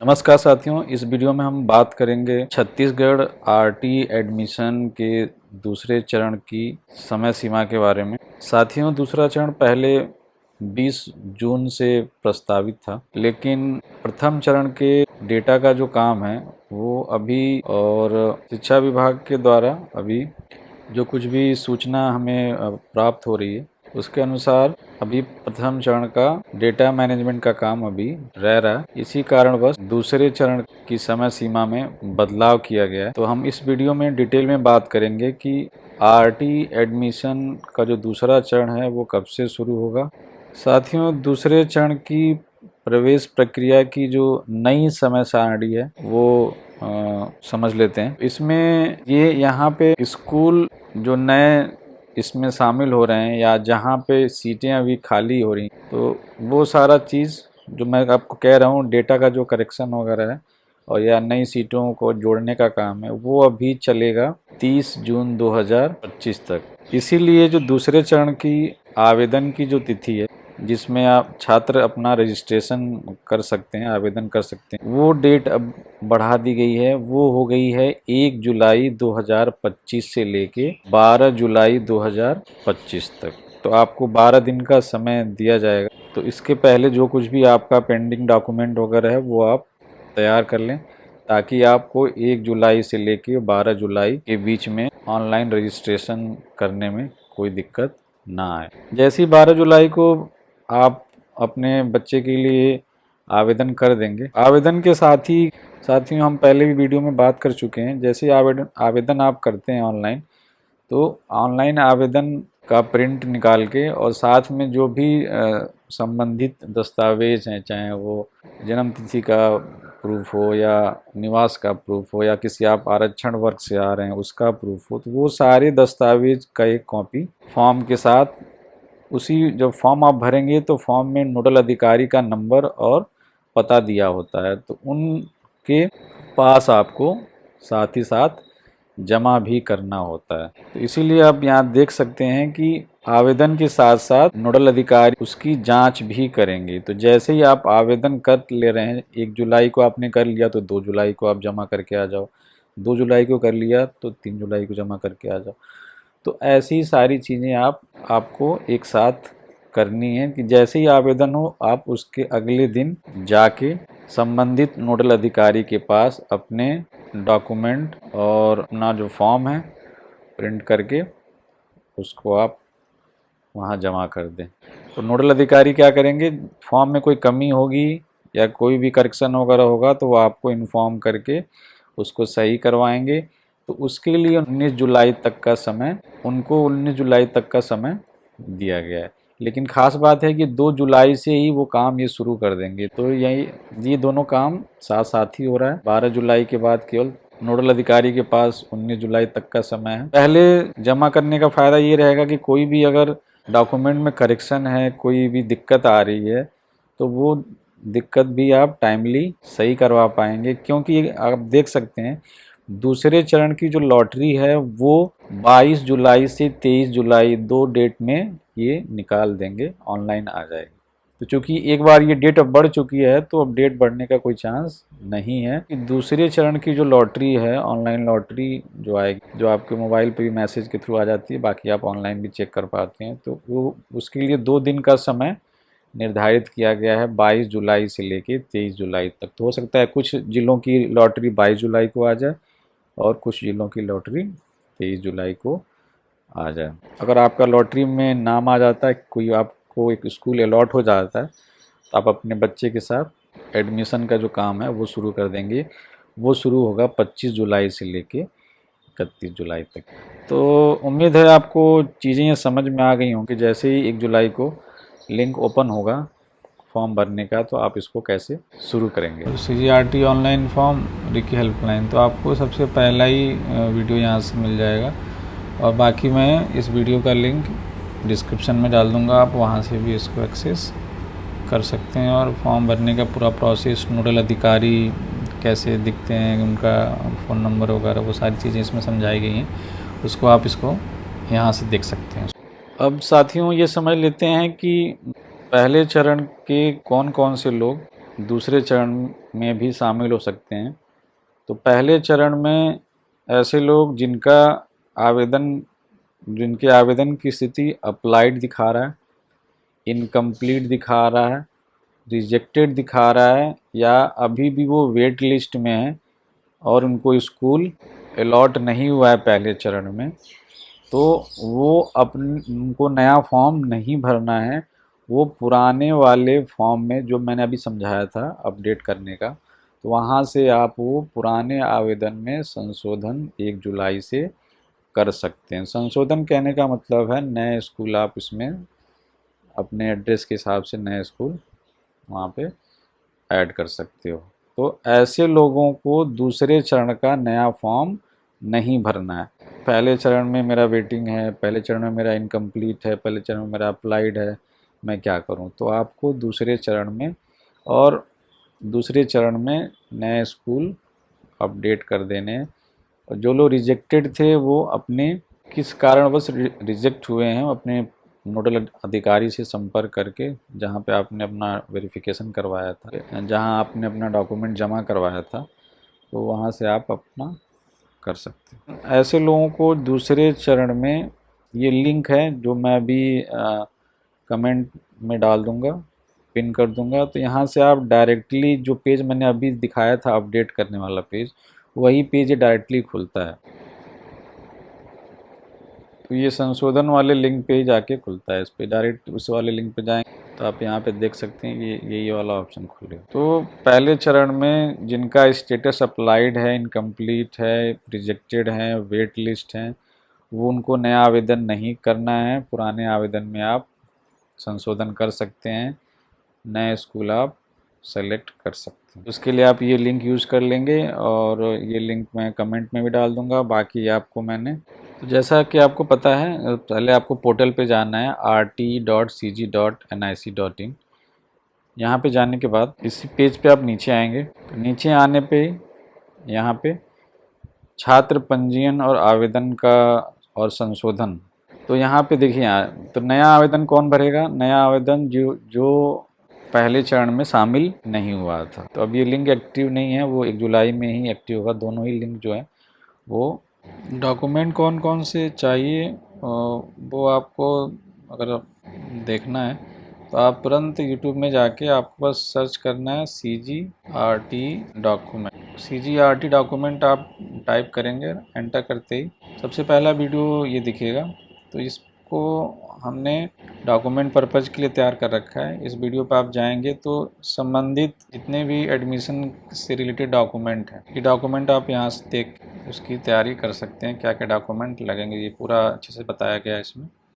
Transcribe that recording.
नमस्कार साथियों, इस वीडियो में हम बात करेंगे छत्तीसगढ़ आरटी एडमिशन के दूसरे चरण की समय सीमा के बारे में। साथियों, दूसरा चरण पहले 20 जून से प्रस्तावित था, लेकिन प्रथम चरण के डेटा का जो काम है वो अभी और शिक्षा विभाग के द्वारा अभी जो कुछ भी सूचना हमें प्राप्त हो रही है उसके अनुसार अभी प्रथम चरण का डेटा मैनेजमेंट का काम अभी रह रहा है। इसी कारणवश दूसरे चरण की समय सीमा में बदलाव किया गया है। तो हम इस वीडियो में डिटेल में बात करेंगे कि आरटी एडमिशन का जो दूसरा चरण है वो कब से शुरू होगा। साथियों, दूसरे चरण की प्रवेश प्रक्रिया की जो नई समय सारणी है वो समझ लेते हैं। इसमें ये यहाँ पे स्कूल जो नए इसमें शामिल हो रहे हैं या जहाँ पे सीटें अभी खाली हो रही तो वो सारा चीज़ जो मैं आपको कह रहा हूँ, डेटा का जो करेक्शन वगैरह है और या नई सीटों को जोड़ने का काम है वो अभी चलेगा 30 जून 2025 तक। इसीलिए जो दूसरे चरण की आवेदन की जो तिथि है जिसमें आप छात्र अपना रजिस्ट्रेशन कर सकते हैं, आवेदन कर सकते हैं, वो डेट अब बढ़ा दी गई है। वो हो गई है 1 जुलाई 2025 से लेके 12 जुलाई 2025 तक। तो आपको 12 दिन का समय दिया जाएगा। तो इसके पहले जो कुछ भी आपका पेंडिंग डॉक्यूमेंट वगैरह है वो आप तैयार कर लें, ताकि आपको 1 जुलाई से लेके 12 जुलाई के बीच में ऑनलाइन रजिस्ट्रेशन करने में कोई दिक्कत ना आए। जैसे ही 12 जुलाई को आप अपने बच्चे के लिए आवेदन कर देंगे, आवेदन के साथ ही हम पहले भी वीडियो में बात कर चुके हैं, जैसे आवेदन आप करते हैं ऑनलाइन, तो ऑनलाइन आवेदन का प्रिंट निकाल के और साथ में जो भी संबंधित दस्तावेज हैं, चाहे वो जन्म तिथि का प्रूफ हो या निवास का प्रूफ हो या किसी आप आरक्षण वर्ग से आ रहे हैं उसका प्रूफ हो, तो वो सारे दस्तावेज का एक कॉपी फॉर्म के साथ, उसी जब फॉर्म आप भरेंगे तो फॉर्म में नोडल अधिकारी का नंबर और पता दिया होता है, तो उनके पास आपको साथ ही साथ जमा भी करना होता है। तो इसीलिए आप यहाँ देख सकते हैं कि आवेदन के साथ साथ नोडल अधिकारी उसकी जांच भी करेंगे। तो जैसे ही आप आवेदन कर ले रहे हैं, 1 जुलाई को आपने कर लिया तो 2 जुलाई को आप जमा करके आ जाओ, 2 जुलाई को कर लिया तो 3 जुलाई को जमा करके आ जाओ। तो ऐसी सारी चीज़ें आपको एक साथ करनी है कि जैसे ही आवेदन हो आप उसके अगले दिन जाके संबंधित नोडल अधिकारी के पास अपने डॉक्यूमेंट और अपना जो फॉर्म है प्रिंट करके उसको आप वहाँ जमा कर दें। तो नोडल अधिकारी क्या करेंगे, फॉर्म में कोई कमी होगी या कोई भी करेक्शन वगैरह होगा तो वो आपको इन्फॉर्म करके उसको सही करवाएंगे। तो उसके लिए 19 जुलाई तक का समय, उनको 19 जुलाई तक का समय दिया गया है। लेकिन ख़ास बात है कि 2 जुलाई से ही वो काम ये शुरू कर देंगे। तो ये दोनों काम साथ साथ ही हो रहा है। 12 जुलाई के बाद केवल नोडल अधिकारी के पास 19 जुलाई तक का समय है। पहले जमा करने का फ़ायदा ये रहेगा कि कोई भी अगर डॉक्यूमेंट में करेक्शन है, कोई भी दिक्कत आ रही है, तो वो दिक्कत भी आप टाइमली सही करवा पाएंगे, क्योंकि आप देख सकते हैं दूसरे चरण की जो लॉटरी है वो 22 जुलाई से 23 जुलाई 2 डेट में ये निकाल देंगे, ऑनलाइन आ जाएगी। तो चूंकि एक बार ये डेट अब बढ़ चुकी है तो अब डेट बढ़ने का कोई चांस नहीं है। दूसरे चरण की जो लॉटरी है, ऑनलाइन लॉटरी जो आएगी, जो आपके मोबाइल पे भी मैसेज के थ्रू आ जाती है, बाकी आप ऑनलाइन भी चेक कर पाते हैं, तो वो उसके लिए 2 दिन का समय निर्धारित किया गया है, 22 जुलाई से लेके 23 जुलाई तक। तो हो सकता है कुछ जिलों की लॉटरी 22 जुलाई को आ जाए और कुछ जिलों की लॉटरी 23 जुलाई को आ जाए। अगर आपका लॉटरी में नाम आ जाता है, कोई आपको एक स्कूल अलॉट हो जाता है, तो आप अपने बच्चे के साथ एडमिशन का जो काम है वो शुरू कर देंगे। वो शुरू होगा 25 जुलाई से लेके 31 जुलाई तक। तो उम्मीद है आपको चीज़ें ये समझ में आ गई होंगी। जैसे ही 1 जुलाई को लिंक ओपन होगा फॉर्म भरने का, तो आप इसको कैसे शुरू करेंगे। CGRT online form Ricky helpline, तो आपको सबसे पहला ही वीडियो यहाँ से मिल जाएगा और बाकी मैं इस वीडियो का लिंक डिस्क्रिप्शन में डाल दूँगा, आप वहाँ से भी इसको एक्सेस कर सकते हैं। और फॉर्म भरने का पूरा प्रोसेस, नोडल अधिकारी कैसे दिखते हैं, उनका फ़ोन नंबर वगैरह, वो सारी चीज़ें इसमें समझाई गई हैं, उसको आप इसको यहाँ से देख सकते हैं। अब साथियों ये समझ लेते हैं कि पहले चरण के कौन कौन से लोग दूसरे चरण में भी शामिल हो सकते हैं। तो पहले चरण में ऐसे लोग जिनके आवेदन की स्थिति अप्लाइड दिखा रहा है, इनकम्प्लीट दिखा रहा है, रिजेक्टेड दिखा रहा है, या अभी भी वो वेट लिस्ट में है और उनको स्कूल अलॉट नहीं हुआ है पहले चरण में, तो वो उनको नया फॉर्म नहीं भरना है। वो पुराने वाले फॉर्म में, जो मैंने अभी समझाया था अपडेट करने का, तो वहाँ से आप वो पुराने आवेदन में संशोधन 1 जुलाई से कर सकते हैं। संशोधन कहने का मतलब है नए स्कूल आप इसमें अपने एड्रेस के हिसाब से नए स्कूल वहाँ पे ऐड कर सकते हो। तो ऐसे लोगों को दूसरे चरण का नया फॉर्म नहीं भरना है। पहले चरण में मेरा वेटिंग है, पहले चरण में मेरा इनकम्प्लीट है, पहले चरण में मेरा अप्लाइड है, मैं क्या करूं? तो आपको दूसरे चरण में नए स्कूल अपडेट कर देने हैं। और जो लोग रिजेक्टेड थे वो अपने किस कारणवश रिजेक्ट हुए हैं, अपने नोडल अधिकारी से संपर्क करके, जहाँ पे आपने अपना वेरिफिकेशन करवाया था, जहाँ आपने अपना डॉक्यूमेंट जमा करवाया था, तो वहाँ से आप अपना कर सकते हैं। ऐसे लोगों को दूसरे चरण में ये लिंक है जो मैं अभी कमेंट में डाल दूंगा, पिन कर दूंगा। तो यहाँ से आप डायरेक्टली जो पेज मैंने अभी दिखाया था अपडेट करने वाला पेज, वही पेज डायरेक्टली खुलता है। तो ये संशोधन वाले लिंक पे ही जाके खुलता है। इस पे डायरेक्ट उस वाले लिंक पे जाएंगे तो आप यहाँ पे देख सकते हैं ये वाला ऑप्शन खुले। तो पहले चरण में जिनका स्टेटस अप्लाइड है, इनकम्प्लीट है, रिजेक्टेड है, वेट लिस्ट है, वो उनको नया आवेदन नहीं करना है। पुराने आवेदन में आप संशोधन कर सकते हैं, नए स्कूल आप सेलेक्ट कर सकते हैं। उसके लिए आप ये लिंक यूज़ कर लेंगे और ये लिंक मैं कमेंट में भी डाल दूंगा। बाकी आपको मैंने, तो जैसा कि आपको पता है, पहले आपको पोर्टल पे जाना है rt.cg.nic.in। यहाँ पे जाने के बाद इसी पेज पे आप नीचे आएंगे। तो नीचे आने पे यहाँ पे छात्र पंजीयन और आवेदन का और संशोधन, तो यहाँ पे देखिए, तो नया आवेदन कौन भरेगा? नया आवेदन जो पहले चरण में शामिल नहीं हुआ था। तो अब ये लिंक एक्टिव नहीं है, वो 1 जुलाई में ही एक्टिव होगा। दोनों ही लिंक जो है वो, डॉक्यूमेंट कौन कौन से चाहिए वो आपको अगर देखना है तो आप तुरंत यूट्यूब में जाके आपको बस सर्च करना है CGRT डॉक्यूमेंट। CGRT डॉक्यूमेंट आप टाइप करेंगे, एंटर करते ही सबसे पहला वीडियो ये दिखेगा। तो इसको हमने डॉक्यूमेंट पर्पज़ के लिए तैयार कर रखा है। इस वीडियो पर आप जाएंगे तो संबंधित जितने भी एडमिशन से रिलेटेड डॉक्यूमेंट हैं, ये डॉक्यूमेंट आप यहाँ से देख उसकी तैयारी कर सकते हैं। क्या क्या डॉक्यूमेंट लगेंगे ये पूरा अच्छे से बताया गया है इसमें।